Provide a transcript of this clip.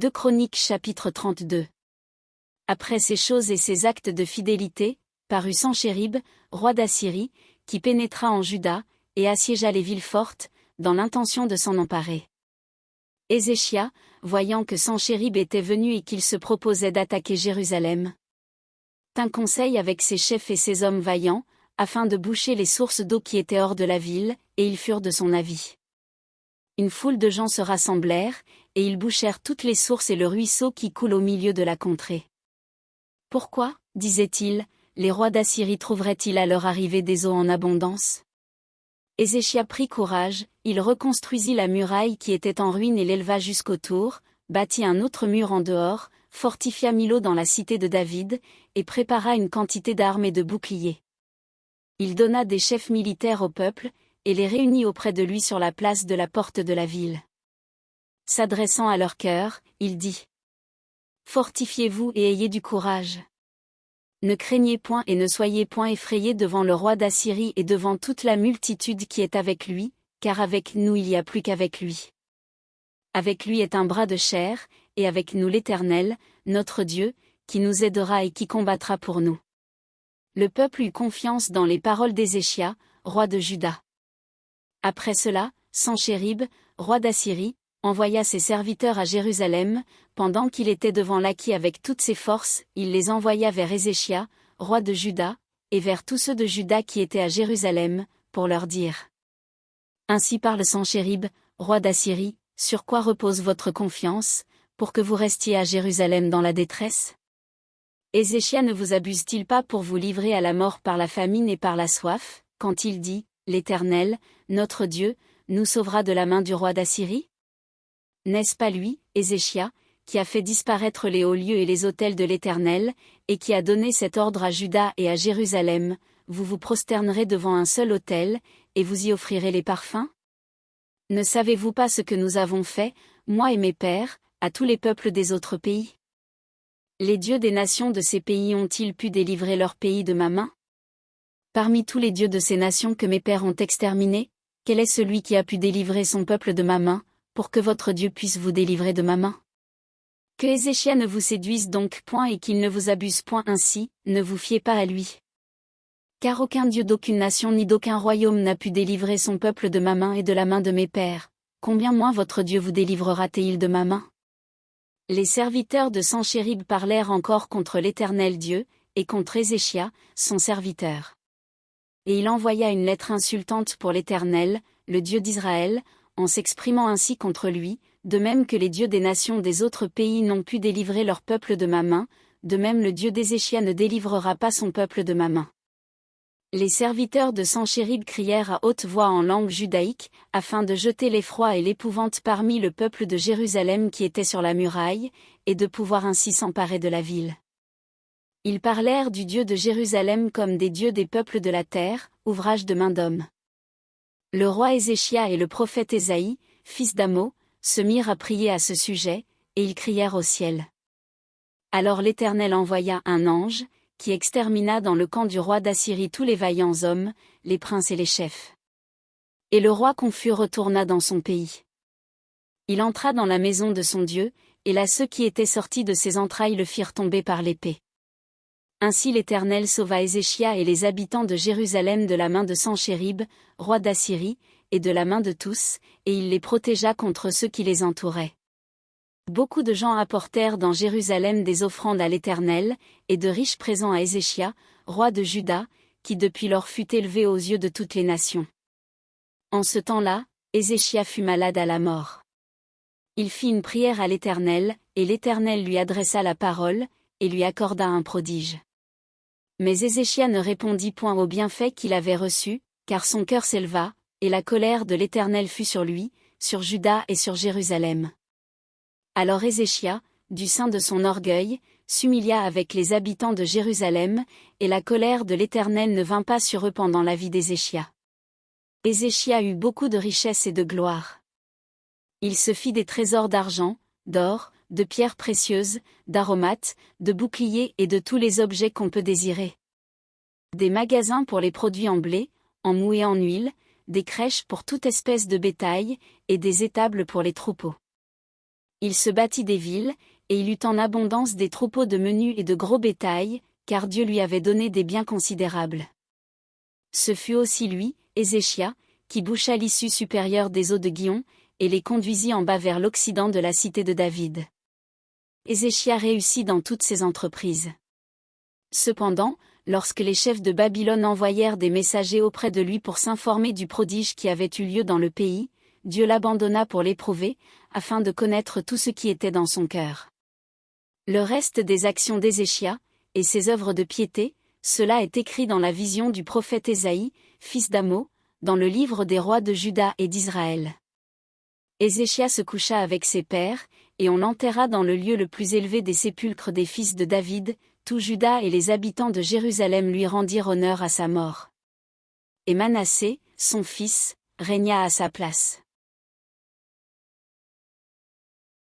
2 Chroniques chapitre 32. Après ces choses et ces actes de fidélité, parut Sanchérib, roi d'Assyrie, qui pénétra en Juda, et assiégea les villes fortes, dans l'intention de s'en emparer. Ézéchia, voyant que Sanchérib était venu et qu'il se proposait d'attaquer Jérusalem, tint conseil avec ses chefs et ses hommes vaillants, afin de boucher les sources d'eau qui étaient hors de la ville, et ils furent de son avis. Une foule de gens se rassemblèrent, et ils bouchèrent toutes les sources et le ruisseau qui coule au milieu de la contrée. Pourquoi, disaient-ils, les rois d'Assyrie trouveraient-ils à leur arrivée des eaux en abondance? Ézéchia prit courage, il reconstruisit la muraille qui était en ruine et l'éleva jusqu'au tour, bâtit un autre mur en dehors, fortifia Milo dans la cité de David, et prépara une quantité d'armes et de boucliers. Il donna des chefs militaires au peuple, et les réunit auprès de lui sur la place de la porte de la ville. S'adressant à leur cœur, il dit : Fortifiez-vous et ayez du courage. Ne craignez point et ne soyez point effrayés devant le roi d'Assyrie et devant toute la multitude qui est avec lui, car avec nous il n'y a plus qu'avec lui. Avec lui est un bras de chair, et avec nous l'Éternel, notre Dieu, qui nous aidera et qui combattra pour nous. Le peuple eut confiance dans les paroles d'Ézéchia, roi de Juda. Après cela, Sanchérib, roi d'Assyrie, envoya ses serviteurs à Jérusalem, pendant qu'il était devant l'Aki avec toutes ses forces, il les envoya vers Ézéchia, roi de Juda, et vers tous ceux de Juda qui étaient à Jérusalem, pour leur dire : Ainsi parle Sanchérib, roi d'Assyrie, sur quoi repose votre confiance, pour que vous restiez à Jérusalem dans la détresse? Ézéchia ne vous abuse-t-il pas pour vous livrer à la mort par la famine et par la soif, quand il dit : L'Éternel, notre Dieu, nous sauvera de la main du roi d'Assyrie? N'est-ce pas lui, Ézéchia, qui a fait disparaître les hauts lieux et les autels de l'Éternel, et qui a donné cet ordre à Juda et à Jérusalem : vous vous prosternerez devant un seul autel, et vous y offrirez les parfums? Ne savez-vous pas ce que nous avons fait, moi et mes pères, à tous les peuples des autres pays? Les dieux des nations de ces pays ont-ils pu délivrer leur pays de ma main? Parmi tous les dieux de ces nations que mes pères ont exterminés, quel est celui qui a pu délivrer son peuple de ma main, pour que votre Dieu puisse vous délivrer de ma main? Que Ézéchia ne vous séduise donc point et qu'il ne vous abuse point ainsi, ne vous fiez pas à lui. Car aucun Dieu d'aucune nation ni d'aucun royaume n'a pu délivrer son peuple de ma main et de la main de mes pères, combien moins votre Dieu vous délivrera-t-il de ma main? Les serviteurs de Sanchérib parlèrent encore contre l'Éternel Dieu, et contre Ézéchia, son serviteur. Et il envoya une lettre insultante pour l'Éternel, le Dieu d'Israël, en s'exprimant ainsi contre lui, de même que les dieux des nations des autres pays n'ont pu délivrer leur peuple de ma main, de même le Dieu d'Ézéchia ne délivrera pas son peuple de ma main. Les serviteurs de Sanchérib crièrent à haute voix en langue judaïque, afin de jeter l'effroi et l'épouvante parmi le peuple de Jérusalem qui était sur la muraille, et de pouvoir ainsi s'emparer de la ville. Ils parlèrent du Dieu de Jérusalem comme des dieux des peuples de la terre, ouvrage de main d'homme. Le roi Ézéchia et le prophète Ésaïe, fils d'Amo, se mirent à prier à ce sujet, et ils crièrent au ciel. Alors l'Éternel envoya un ange, qui extermina dans le camp du roi d'Assyrie tous les vaillants hommes, les princes et les chefs. Et le roi confus retourna dans son pays. Il entra dans la maison de son Dieu, et là ceux qui étaient sortis de ses entrailles le firent tomber par l'épée. Ainsi l'Éternel sauva Ézéchia et les habitants de Jérusalem de la main de Sanchérib, roi d'Assyrie, et de la main de tous, et il les protégea contre ceux qui les entouraient. Beaucoup de gens apportèrent dans Jérusalem des offrandes à l'Éternel, et de riches présents à Ézéchia, roi de Juda, qui depuis lors fut élevé aux yeux de toutes les nations. En ce temps-là, Ézéchia fut malade à la mort. Il fit une prière à l'Éternel, et l'Éternel lui adressa la parole, et lui accorda un prodige. Mais Ézéchia ne répondit point aux bienfaits qu'il avait reçus, car son cœur s'éleva, et la colère de l'Éternel fut sur lui, sur Juda et sur Jérusalem. Alors Ézéchia, du sein de son orgueil, s'humilia avec les habitants de Jérusalem, et la colère de l'Éternel ne vint pas sur eux pendant la vie d'Ézéchia. Ézéchia eut beaucoup de richesses et de gloire. Il se fit des trésors d'argent, d'or, de pierres précieuses, d'aromates, de boucliers et de tous les objets qu'on peut désirer. Des magasins pour les produits en blé, en moût et en huile, des crèches pour toute espèce de bétail, et des étables pour les troupeaux. Il se bâtit des villes, et il eut en abondance des troupeaux de menu et de gros bétail, car Dieu lui avait donné des biens considérables. Ce fut aussi lui, Ézéchia, qui boucha l'issue supérieure des eaux de Gihon, et les conduisit en bas vers l'occident de la cité de David. Ézéchia réussit dans toutes ses entreprises. Cependant, lorsque les chefs de Babylone envoyèrent des messagers auprès de lui pour s'informer du prodige qui avait eu lieu dans le pays, Dieu l'abandonna pour l'éprouver, afin de connaître tout ce qui était dans son cœur. Le reste des actions d'Ézéchia, et ses œuvres de piété, cela est écrit dans la vision du prophète Ésaïe, fils d'Amo, dans le livre des rois de Juda et d'Israël. Ézéchia se coucha avec ses pères, et on l'enterra dans le lieu le plus élevé des sépulcres des fils de David. Tout Juda et les habitants de Jérusalem lui rendirent honneur à sa mort. Et Manassé, son fils, régna à sa place.